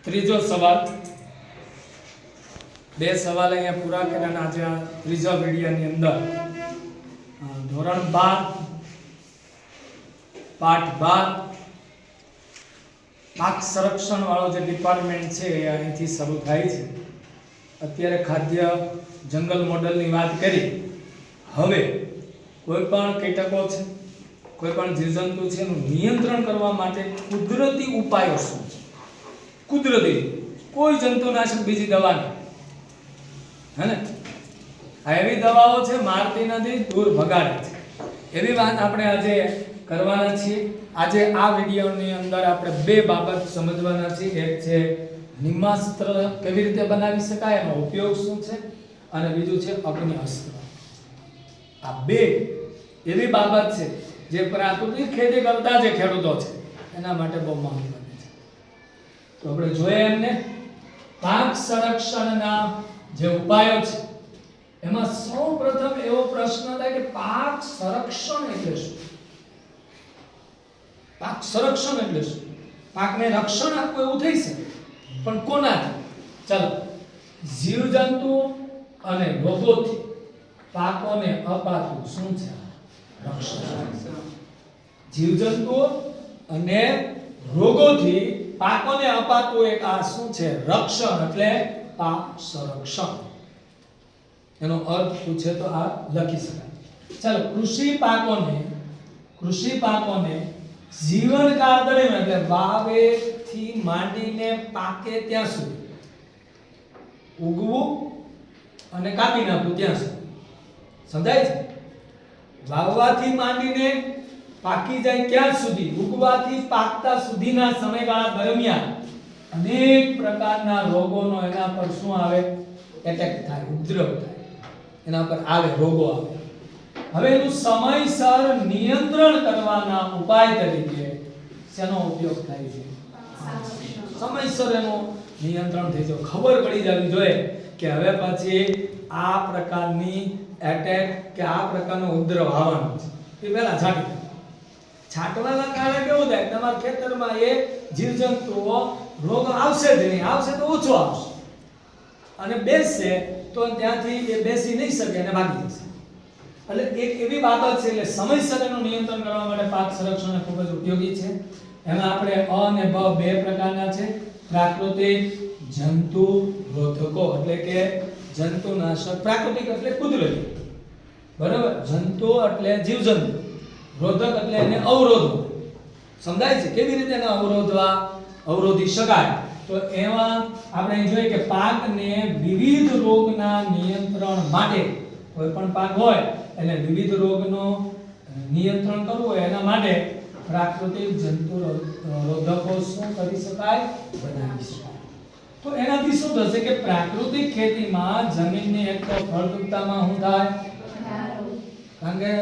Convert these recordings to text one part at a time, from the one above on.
ત્રીજો સવાલ બે સવાલ અહીંયા પૂરા કર્યા આજે આ ત્રીજા વિડિયોની અંદર ધોરણ 12 પાઠ 12 પાક સંરક્ષણ વાળો જે ડિપાર્ટમેન્ટ છે એ અહીંથી શરૂ થાય છે. અત્યારે ખાદ્ય જંગલ મોડલની વાત કરી. હવે કોઈ પણ કીટકો છે, કોઈ પણ જીવજંતુ છે એનું નિયંત્રણ કરવા માટે કુદરતી ઉપાયો શું છે? કુદરતી કોઈ જંતુનાશક બીજી દવા નહીં, હે ને? આ એવી દવાઓ છે મારતી નથી, દૂર ભગાડે છે. એવી વાત આપણે આજે કરવાના છીએ. આજે આ વિડિયોની અંદર આપણે બે બાબત સમજવાના છીએ. એક છે નિમાસ્ત્ર કેવી રીતે બનાવી શકાય, એનો ઉપયોગ શું છે, અને બીજું છે અગ્નિ અસ્ત્ર. આ બે એવી બાબત છે જે પ્રાકૃતિક ખેતી કરતા જે ખેડૂતો છે એના માટે બહુ મહત્વની છે. તો આપણે જોઈએ એમને પાક સંરક્ષણના જે ઉપાયો છે એમાં સૌપ્રથમ એવો પ્રશ્ન થાય કે પાક સંરક્ષણ એટલે શું? પાક સંરક્ષણ એટલે શું? પાકને રક્ષણ આપવું એવું થઈ શકે, પણ કોનાથી? ચાલો, જીવજંતુઓ અને રોગોથી પાકોને અપાતું શું છે? રક્ષણ. જીવજંતુઓ અને રોગોથી પાકોને અપાતું એક આ શું છે? રક્ષણ, એટલે પાક સંરક્ષણ. એનો અર્થ પૂછે તો આ લખી શકાય. ચાલો, કૃષિ પાકોને જીવનકાળ દરમિયાન એટલે વાવેથી માંડીને પાકે ત્યાં સુધી, ઉગવું અને કાપી નાખવું ત્યાં સુધી. સમજાય છે? વાવવાથી માંડીને પાકી જાય ત્યાં સુધી, ઉગવાથી પાકતા સુધીના સમયગાળા દરમિયાન અનેક પ્રકારના રોગોનો એના પર શું આવે? એટેક થાય, ઉપદ્રવ થાય, એના પર આવે, રોગો આવે. હવે એનું સમયસર નિયંત્રણ કરવાના ઉપાય તરીકે શેનો ઉપયોગ થાય છે? સમયસર એનું નિયંત્રણ થઈ જાય, ખબર પડી જવી જોઈએ કે હવે પછી આ પ્રકારની એટેક કે આ પ્રકારનો ઉપદ્રવ આવવાનો છે. એ પહેલા છાંટવાના કારણે કેવું થાય? તમારા ખેતરમાં એ જીવજંતુઓ રોગ આવશે જ નહીં, આવશે તો ઓછો આવશે, અને બેસશે તો ત્યાંથી એ બેસી નહીં શકે અને ભાગી જશે. એટલે એક એવી બાબત છે, એટલે સમયસર એનું નિયંત્રણ કરવા માટે પાક સંરક્ષણ ખૂબ જ ઉપયોગી છે. એમાં આપણે અ અને બ બે પ્રકારના છે. પ્રાકૃતિક જંતુ રોધકો એટલે કે જંતુનાશક. પ્રાકૃતિક એટલે કુદરતી, બરાબર? જંતુ એટલે જીવજંતુ, રોધક એટલે એને અવરોધવું. સમજાય છે કેવી રીતે એને અવરોધી શકાય? તો એમાં આપણે જોઈએ કે પાકને વિવિધ રોગના નિયંત્રણ માટે, કોઈ પણ પાક હોય એટલે વિવિધ રોગનો નિયંત્રણ કરવું હોય એના માટે પ્રાકૃતિક જંતુ રોધકો શું કરી શકાય? બનાવી શકાય. તો એનાથી શું થશે કે પ્રાકૃતિક ખેતીમાં જમીનની એક તો ફળદ્રુપતામાં શું થાય? કારણ કે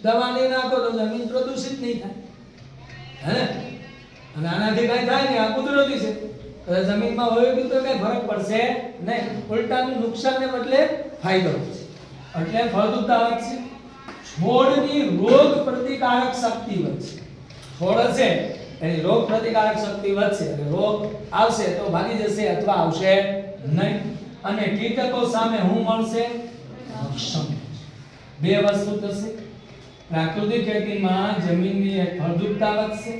દવા નહીં નાખો તો જમીન પ્રદૂષિત નહીં થાય, હે ને? અને આનાથી કઈ થાય નહીં, આ કુદરતી છે. જમીનમાં હોય તો કઈ ફરક પડશે નહીં, ઉલટાનું નુકસાનને બદલે ફાયદો છે. એટલે ફળદ્રુપતા વધશે, છોડની રોગ પ્રતિકારક શક્તિ વધશે. છોડ હશે એની રોગ પ્રતિકારક શક્તિ વધશે, એટલે રોગ આવશે તો ભાગી જશે અથવા આવશે નહીં. અને કીટકો સામે શું મળશે? રક્ષણ. બે વસ્તુ થશે. પ્રાકૃતિક ખેતીમાં જમીનની ફળદ્રુપતા વધશે,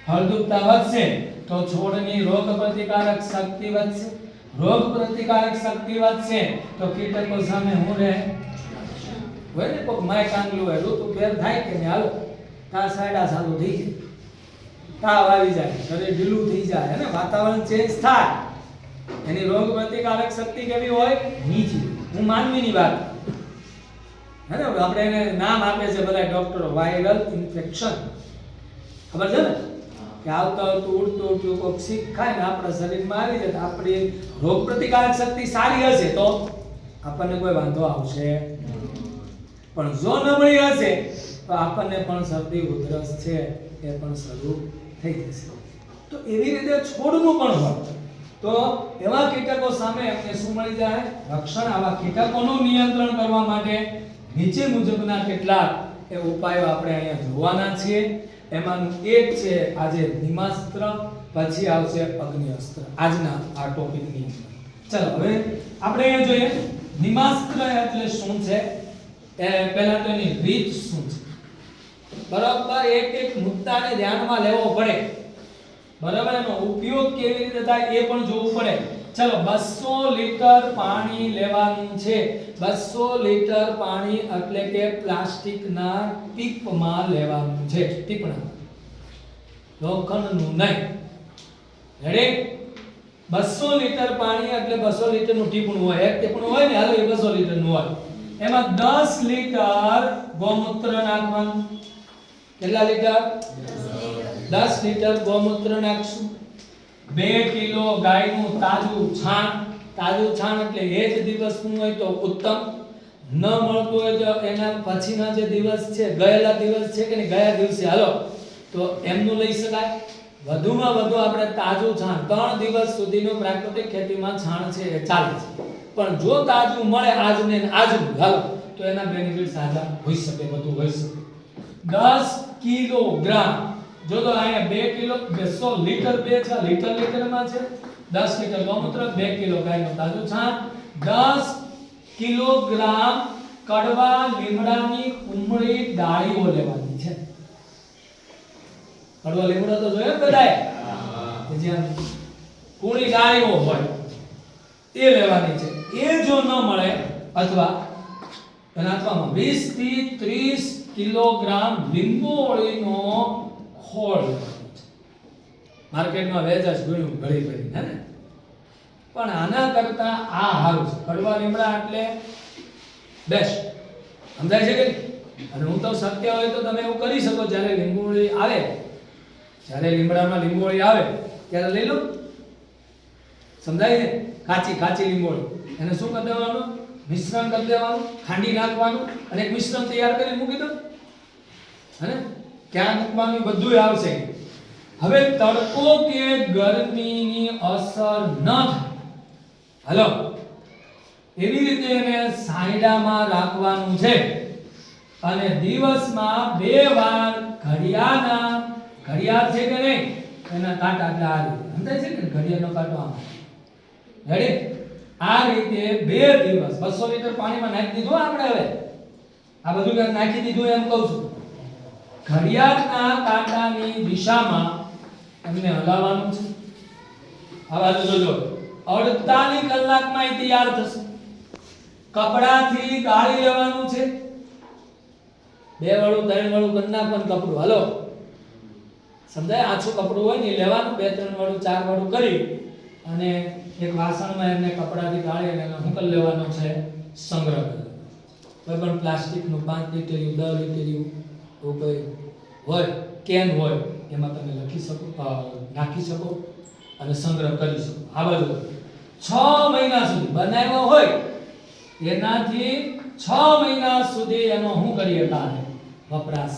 ફળદ્રુપતા વધશે તો છોડની રોગ પ્રતિકારક શક્તિ વધશે, રોગ પ્રતિકારક શક્તિ વધશે તો કીટકો સામે શું રહે? હોય ને કોક માય કાંગલું હોય, ઋતુ ફેર થાય કે નહીં, હાલો તા સાયડા ચાલુ થઈ જાય, તાવ આવી જાય, શરીર ઢીલું થઈ જાય, હે ને? વાતાવરણ ચેન્જ થાય, એની રોગ પ્રતિકારક શક્તિ કેવી હોય? નીચી. હું માનવીની વાત, હે ને? આપણે એને નામ આપે છે બધા ડોક્ટરો, વાયરલ ઇન્ફેક્શન. ખબર છે ને કે આવતું ઉડતું કોક શીખ ખાય ને આપણા શરીરમાં આવી જાય તો આપણી રોગ પ્રતિકારક શક્તિ સારી હશે તો આપણને કોઈ વાંધો આવશે, પણ જો નબળી હશે તો આપણને પણ શરદી ઉધરસ છે એ પણ શરૂ થઈ જશે. તો એવી રીતે છોડનું પણ હોય તો એવા કીટકો સામે એમને શું મળી જાય? રક્ષણ. આવા કીટકોનું નિયંત્રણ કરવા માટે નીચે મુજબના કેટલાક એ ઉપાયો આપણે અહીંયા જોવાના છીએ. એમાંનું એક છે આજે નિમાસ્ત્ર, પછી આવશે અગ્નિઅસ્ત્ર આજના આ ટોપિકની અંદર. ચલો હવે આપણે અહીંયા જોઈએ નિમાસ્ત્ર એટલે શું છે, એ પહેલા તો એની રીત શું છે. બરાબર એક એક મુદ્દાને ધ્યાનમાં લેવો પડે. બરાબર એનો ઉપયોગ કેવી રીતે થાય એ પણ જોવું પડે. ચલો 200 લીટર પાણી લેવાનું છે. 200 લીટર પાણી એટલે કે પ્લાસ્ટિકના ટીપમાં લેવાનું છે. ટીપણા લોખંડનું નહીં. રેડી 200 લીટર પાણી એટલે 200 લીટરનું ટીપણું હોય. એક ટીપણું હોય ને હાલો એ 200 લીટરનું હોય. એમાં 10 લીટર ગૌમૂત્ર નાખવાનું. કેટલા લીટર? 10 લીટર ગૌમૂત્ર નાખશું. 2 કિલો ગાયનું તાજું છાણ. તાજું છાણ એટલે એ જ દિવસનું હોય તો ઉત્તમ. ન મળતું હોય તો એના પછીના જે દિવસ છે, ગયેલા દિવસ છે કે નહીં, ગયા દિવસે હાલો તો એમનું લઈ શકાય. વધુમાં વધુ આપણે તાજું છાણ 3 દિવસ સુધીનું પ્રાકૃતિક ખેતીમાં છાણ છે એ ચાલે છે. પણ જો તાજું મળે આજને આજનું હાલો તો એના બેનિફિટ સાજા હોઈ શકે, બધું હોઈ શકે. 10 કિલોગ્રામ જો તો અહીંયા 2 કિલો 200 લીટર 2 છે લીટરમાં છે. 10 લીટર ગૌમૂત્ર, 2 કિલો ગાયનું તાજું છાણ, 10 કિલોગ્રામ કડવા લીમડાની ઉમળી ડાળીઓ લેવાની છે. કડવા લીમડો તો જોયો બધાએ, કે જ્યાં કુણી ડાળીઓ હોય એ લેવાની છે. એ જો ન મળે અથવા બનાવવામાં 20 થી 30 કિલોગ્રામ લીંબોળીનો ખોળ માર્કેટમાં વેચાશ ગણ્યું ઘડી ઘડી હે ને. પણ આના કરતા આ હારું છે. કડવા લીમડા એટલે બેસ્ટ. સમજાય છે કે નહીં? અને હું તો શક્ય હોય તો તમે એવું કરી શકો, જ્યારે લીંબોળી આવે, જ્યારે લીમડામાં લીંબોળી આવે ત્યારે લઈ લો. સમજાય છે? કાચી લીંબોળી એને શું કરી દેવાનું? મિશ્રણ કરી દેવાનું, ખાંડી નાખવાનું અને એક મિશ્રણ તૈયાર કરીને મૂકી દો. હે ક્યાં મૂકવાનું બધું આવશે. હવે તડકો કે ગરમીની અસર ન થાય હાલો એવી રીતે એને સાયડામાં રાખવાનું છે. અને દિવસમાં 2 વાર ઘડિયાળ છે કે નહીં એના કાંટા ડાળી. સમજાય છે કે ઘડિયાળનો કાંટો આમ રેડી. આ રીતે 2 દિવસ 200 લીટર પાણીમાં નાખી દીધું આપણે. હવે આ બધું નાખી દીધું એમ કહું છું. ઘડિયાળના કાંટાની દિશામાં એમને હલાવવાનું છે. આ બાજુ જોજો 48 કલાકમાં એ તૈયાર થશે. કપડાથી ગાળી લેવાનું છે. 2 વાળું 3 વાળું કરી નાખવાનું કપડું હાલો. સમજાય? આછું કપડું હોય ને લેવાનું, 2 3 વાળું 4 વાળું કરી અને એક વાસણમાં એમને કપડાથી ગાળી અને શું કરી લેવાનો છે? સંગ્રહ કરી. કોઈ પણ પ્લાસ્ટિકનું 5 લીટરનું 10 લીટરનું એવું કોઈ હોય કેન હોય એમાં તમે લખી શકો, નાખી શકો અને સંગ્રહ કરી શકો. આ બધું 6 મહિના સુધી બનાવ્યો હોય એનાથી 6 મહિના સુધી એનો શું કરી શકાય? વપરાશ.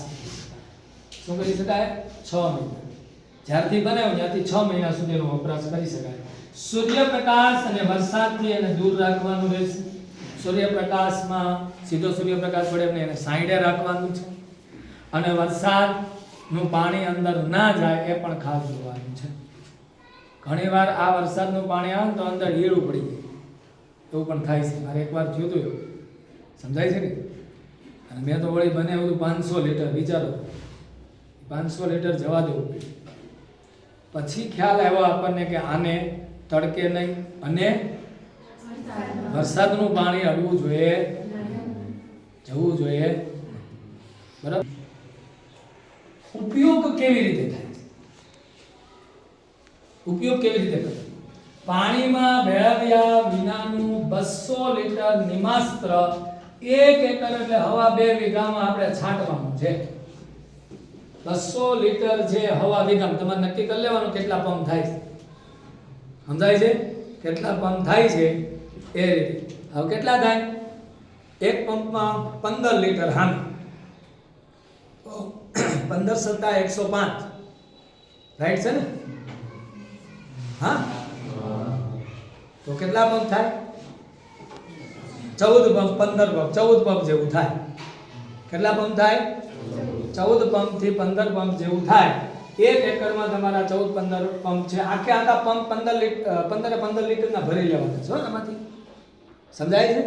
શું કરી શકાય? 6 મહિના જ્યારથી બનાવ્યો ત્યારથી 6 મહિના સુધી એનો વપરાશ કરી શકાય. સૂર્યપ્રકાશ અને વરસાદથી એને દૂર રાખવાનું રહેશે. સૂર્યપ્રકાશમાં સીધો સૂર્યપ્રકાશ પડે એટલે એને સાઈડે રાખવાનું છે. અને વરસાદનું પાણી અંદર ના જાય એ પણ ખાસ જોવાનું છે. ઘણીવાર આ વરસાદનું પાણી આવે તો અંદર ઈયળું પડી જાય એવું પણ થાય છે. મારે એકવાર થયું હતું એવું. સમજાય છે ને? અને મેં તો વળી બને બધું 500 લીટર વિચારો, 500 લીટર જવા દેવું. પછી ખ્યાલ આવ્યો આપણને કે આને તડકે નહીં અને વરસાદનું પાણી અડવું જોઈએ, જવું જોઈએ. બરાબર. ઉપયોગ કેવી રીતે થાય? ઉપયોગ કેવી રીતે કરે? પાણીમાં ભેળવ્યા વિનાનું 200 લીટર નિમાસ્ત્ર 1 એકર એટલે હવા 2 વીઘામાં આપણે છાંટવાનું છે. 200 લીટર છે હવા વીઘામાં. તમારે નક્કી કરી લેવાનું કેટલા પંપ થાય છે. સમજાય છે? કેટલા પંપ થાય છે એ રીતે. હવે કેટલા થાય? એક પંપમાં 15 લીટર. હા 15 સત્તા 105 રાઈટ છે ને? હા તો કેટલા પંપ થાય? 14 પંપ, 15 પંપ, 14 પંપ જેવું થાય. કેટલા પંપ થાય? 14 પંપ થી 15 પંપ જેવું થાય. 1 એકરમાં તમારા 14-15 પંપ છે. આખે આખા પંપ 15 લીટરના ભરી લેવાના છે આમાંથી. સમજાય છે?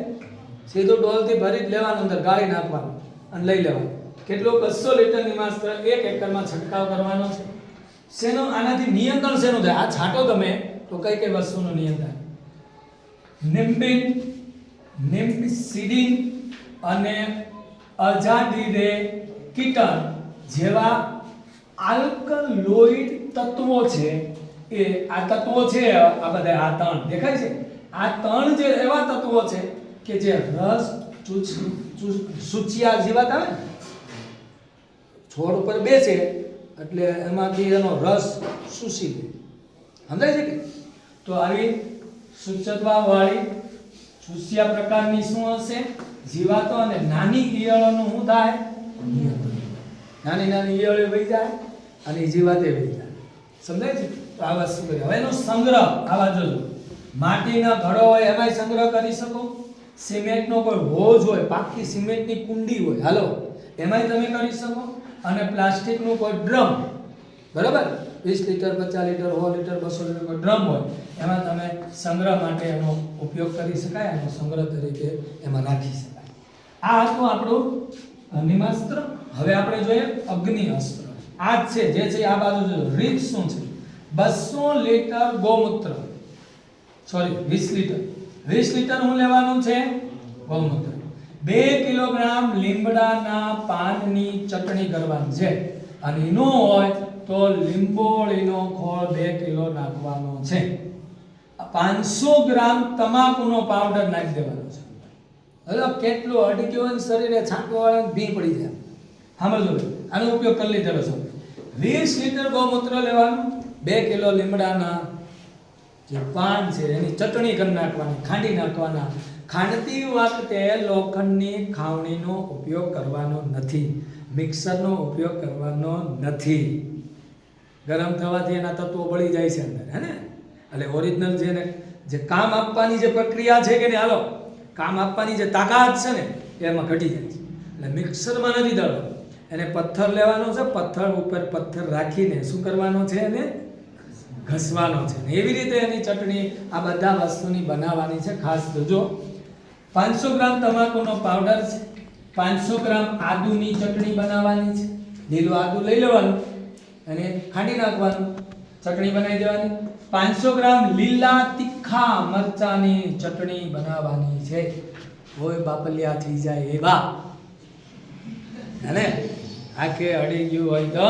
સીધું ડોલથી ભરી જ લેવાનું, અંદર ગાળી નાખવાનું અને લઈ લેવાનું. કેટલું? 200 લીટરની માત્ર 1 એકરમાં છંટકાવ કરવાનો છે. શેનું આનાથી નિયંત્રણ શેનું થાય? આ છાંટો તમે તો કઈ કઈ વસ્તુનું નિયંત્રણ? નિમ્બિન, નિમ્બિસિડિન અને અઝાડિરે કીટન જેવા આલ્કલોઇડ તત્વો છે. એ આ તત્વો છે, આ બધા આ ત્રણ દેખાય છે. આ ત્રણ જે એવા તત્વો છે કે જે રસ સૂચિયા જીવાત આવે ને, છોડ ઉપર બેસે એટલે એમાંથી એનો રસ શોષી લે. સમજાય છે કે? તો આવી સૂચકવા વાળી ચૂસિયા પ્રકારની શું હશે? જીવાતો. અને નાની ઈયળોનું શું થાય? નિયંત્રણ. નાની નાની ઈયળો વહી જાય અને જીવાતે વહી જાય. સમજાય છે? તો આ વસ્તુ કરી. હવે એનો સંગ્રહ આવા જોજો. માટીના ઘડો હોય એમાંય સંગ્રહ કરી શકો. સિમેન્ટનો કોઈ હોજ હોય, પાકી સિમેન્ટની કુંડી હોય, હાલો, એમાંય તમે કરી શકો. અને પ્લાસ્ટિકનું કોઈ ડ્રમ, બરાબર, 20 લીટર, 50 લીટર, 100 લીટર, 200 લીટર કોઈ ડ્રમ હોય, એમાં તમે સંગ્રહ માટે એનો ઉપયોગ કરી શકાય. એનો સંગ્રહ તરીકે એમાં રાખી શકાય. આ હતું આપણું નિમાસ્ત્ર. હવે આપણે જોઈએ અગ્નિ અસ્ત્ર. આ જ છે જે છે આ બાજુ જો રીત શું છે? 200 લીટર ગૌમૂત્ર, સોરી 20 લીટર. 20 લીટર હું લેવાનું છે? ગૌમૂત્ર. 2 કિલોગ્રામ લીમડાના પાનની ચટણી કરવાની છે. અને નો હોય તો લીંબોળીનો ખોળ 2 કિલો નાખવાનો છે. 500 ગ્રામ તમાકુનો પાવડર નાખી દેવાનો છે. હવે કેટલું અડક્યું શરીરે છાંટવા વાળાને ભી પડી જાય. સમજો, આનો ઉપયોગ કરી લીધેલો છે. 20 લીટર ગૌમૂત્ર લેવાનું, 2 કિલો લીમડાના જે પાન છે એની ચટણી કરી નાખવાની, ખાંડી નાખવાના. ખાંડતી વખતે લોખંડની ખાવણીનો ઉપયોગ કરવાનો નથી, મિક્સરનો ઉપયોગ કરવાનો નથી. ગરમ થવાથી એના તત્વો બળી જાય છે અંદર, હે ને? એટલે ઓરિજિનલ જે કામ આપવાની જે પ્રક્રિયા છે કે ને, હાલો, કામ આપવાની જે તાકાત છે ને એમાં ઘટી જાય છે. એટલે મિક્સરમાં નથી દળવાનું. એને પથ્થર લેવાનો છે, પથ્થર ઉપર પથ્થર રાખીને શું કરવાનો છે? એને ઘસવાનો છે. એવી રીતે એની ચટણી આ બધા વસ્તુની બનાવવાની છે. ખાસ જોજો. 500 ગ્રામ તમાકુનો પાવડર છે. 500 ગ્રામ આદુની ચટણી બનાવવાની છે. લીલું આદુ લઈ લેવાનું અને ખાંડી નાખવાનું, ચટણી બનાવી દેવાની. 500 ગ્રામ લીલા તીખા મરચાની ચટણી બનાવવાની છે. હોય બાપલિયા થઈ જાય એવા, અને આખે અડી ગયું હોય તો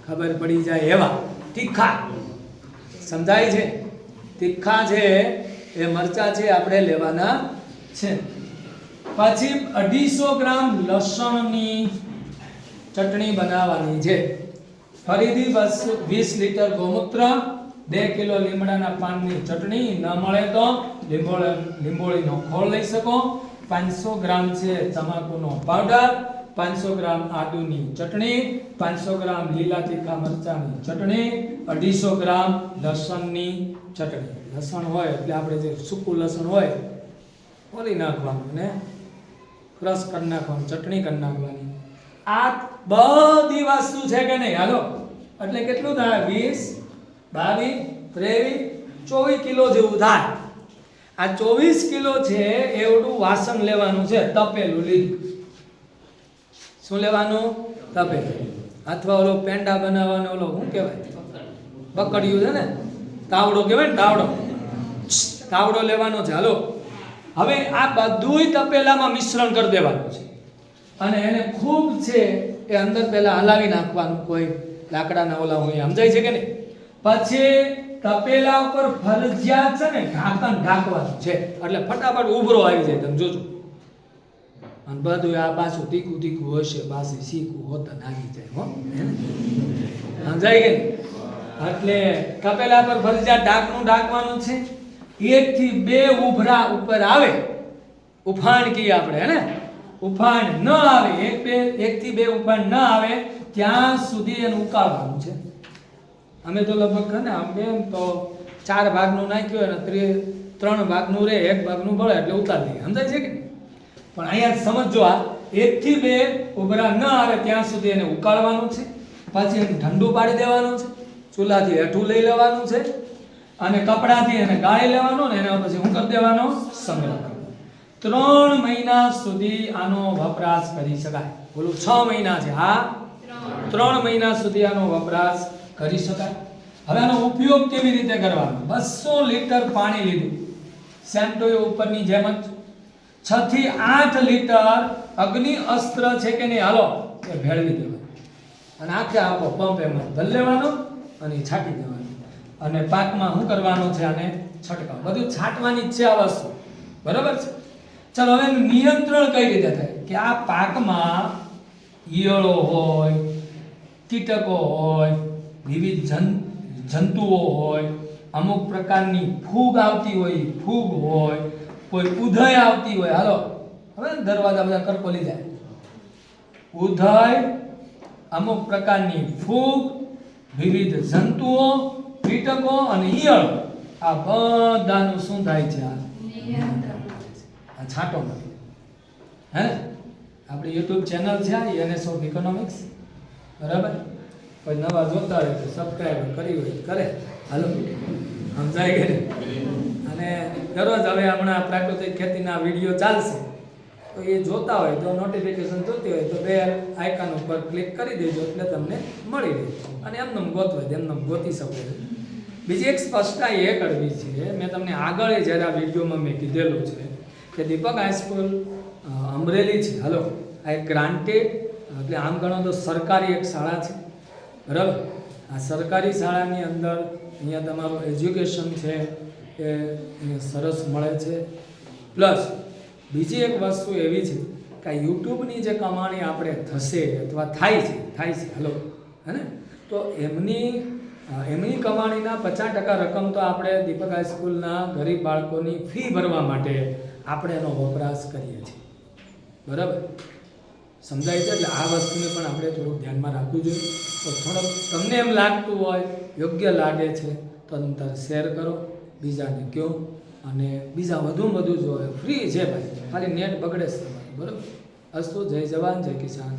ખબર પડી જાય એવા તીખા. સમજાય છે? તીખા છે એ મરચા છે આપણે લેવાના છે. પછી 250 ગ્રામ લસણની ચટણી બનાવવાની છે. ફરીથી 20 લીટર ગૌમૂત્ર, 2 કિલો લીમડાના પાનની ચટણી. ન મળે તો લીંબોળીનો ખોળ લઈ શકો. 500 ગ્રામ છે તમાકુનો પાવડર, 500 ગ્રામ આદુની ચટણી, 500 ગ્રામ લીલા તીખા મરચાની ચટણી, 250 ગ્રામ લસણની ચટણી. લસણ હોય એટલે આપણે જે સૂકું લસણ હોય ઓલી નાખવાનું ને ક્રશ કરી નાખવાનું, ચટણી કરી નાખવાની. આ બધી વસ્તુ છે કે નહીં? હાલો, એટલે કેટલું થાય? 20, 22, 23, 24 કિલો જેવું થાય. આ 24 કિલો છે એવડું વાસણ લેવાનું છે, તપેલું લીધું. શું લેવાનું? તપેલું. અથવા ઓલો પેંડા બનાવવાનો ઓલો શું કહેવાય? બકડિયું છે ને, તાવડો કહેવાય ને, તાવડો લેવાનો છે. હાલો, હવે આ બધુંય તપેલામાં મિશ્રણ કરી દેવાનું છે અને એને ખૂબ છે એ અંદર પહેલા હલાવી નાખવાનું. કોઈ લાકડાના ઓલા હોય, સમજાય છે કે નહીં? પછી તપેલા ઉપર ફરજિયાત છે ને ઢાંકણ ઢાંકવાનું છે, એટલે ફટાફટ ઉભરો આવી જાય. તમે જોજો. અને બધું આ પાછું તીખું તીખું હશે, પાછી શીખું હોતા નાખી જાય. હો, સમજાય કે નહીં? એટલે તપેલા પર ફરજિયાત ઢાંકણું ઢાંકવાનું છે. 1 થી 2 ઉભરા ઉપર આવે, ઉફાણ કહીએ આપણે, હે ને? ઉફાણ ન આવે, 1 થી 2 ઉફાણ ન આવે ત્યાં સુધી એનું ઉકાળવાનું છે. અમે તો લગભગ ને આમ બેન તો 4 ભાગનું નાખ્યું અને 3 ભાગનું રે, 1 ભાગનું બળે એટલે ઉતારી દઈએ. સમજાય છે કે? પણ અહીંયા સમજો, આ 1 થી 2 ઉભરા ન આવે ત્યાં સુધી એને ઉકાળવાનું છે, પછી એને ઠંડુ પાડી દેવાનું છે, ચૂલાથી હેઠું લઈ લેવાનું છે અને કપડાથી એને ગાળી લેવાનું ને એના પછી શું કરી દેવાનો? સંગ્રહ કરવાનો. 3 મહિના સુધી આનો વપરાશ કરી શકાય. બોલું 6 મહિના છે. હા, 3 મહિના સુધી આનો વપરાશ કરી શકાય. હવે આનો ઉપયોગ કેવી રીતે કરવાનો? 200 લીટર પાણી લીધું, સેમ ટુ ઉપરની જેમ જ 6 થી 8 લીટર અગ્નિ અસ્ત્ર છે કે નહીં, હાલો એ ભેળવી દેવાનું અને આખો પંપ એમાં ભરી લેવાનો અને છાંટી દેવાનો. અને પાકમાં શું કરવાનું છે? આને છંટકાવ. બધું છાંટવાની જ છે આ વસ્તુ, બરાબર છે? ચાલો, હવે નિયંત્રણ કઈ રીતે થાય કે આ પાકમાં ઈયળો હોય, કીટકો હોય, વિવિધ જંતુઓ હોય, અમુક પ્રકારની ફૂગ આવતી હોય, ફૂગ હોય, કોઈ ઉધઈ આવતી હોય. હાલો હવે દરવાજા બધા કરકોલી જાય. ઉધઈ, અમુક પ્રકારની ફૂગ, વિવિધ જંતુઓ, કીટકો અને ઈયળ, આ બધાનું શું થાય છે? આ છાંટો નથી. હે, આપણી YouTube ચેનલ છે ENS of Economics, બરાબર? કોઈ નવા જોતા હોય તો સબસ્ક્રાઇબ કરી હોય કરે. હાલો, સમજાય ગયું? અને દરરોજ હવે હમણાં પ્રાકૃતિક ખેતીના વિડીયો ચાલશે, તો એ જોતા હોય તો નોટિફિકેશન જોતી હોય તો બે આઇકન ઉપર ક્લિક કરી દેજો એટલે તમને મળી રહે. અને એમને ગોતવા એમને ગોતી શકો છો. બીજી એક સ્પષ્ટતા એ કરવી છે, મેં તમને આગળ જ્યારે આ વિડીયોમાં મેં કીધેલું છે કે દીપક હાઈસ્કૂલ અમરેલી છે. હાલો, આ એક ગ્રાન્ટેડ, એટલે આમ ગણો તો સરકારી એક શાળા છે, બરાબર? આ સરકારી શાળાની અંદર અહીંયા તમારું એજ્યુકેશન છે એ સરસ મળે છે. પ્લસ બીજી એક વસ્તુ એવી છે કે યુટ્યુબની જે કમાણી આપણે થશે અથવા થાય છે હાલો, હે ને? તો એમની કમાણીના 50% રકમ તો આપણે દીપક હાઈસ્કૂલના ગરીબ બાળકોની ફી ભરવા માટે આપણે એનો વપરાશ કરીએ છીએ, બરાબર? સમજાય છે? એટલે આ વસ્તુને પણ આપણે થોડુંક ધ્યાનમાં રાખવું જોઈએ. તો થોડોક તમને એમ લાગતું હોય, યોગ્ય લાગે છે તો તમે શેર કરો, બીજાને કહો, અને બીજા વધુમાં વધુ જોવે. ફ્રી છે ભાઈ, ખાલી નેટ બગડે છે તમારું, બરાબર? અસ્તુ, જય જવાન, જય કિસાન.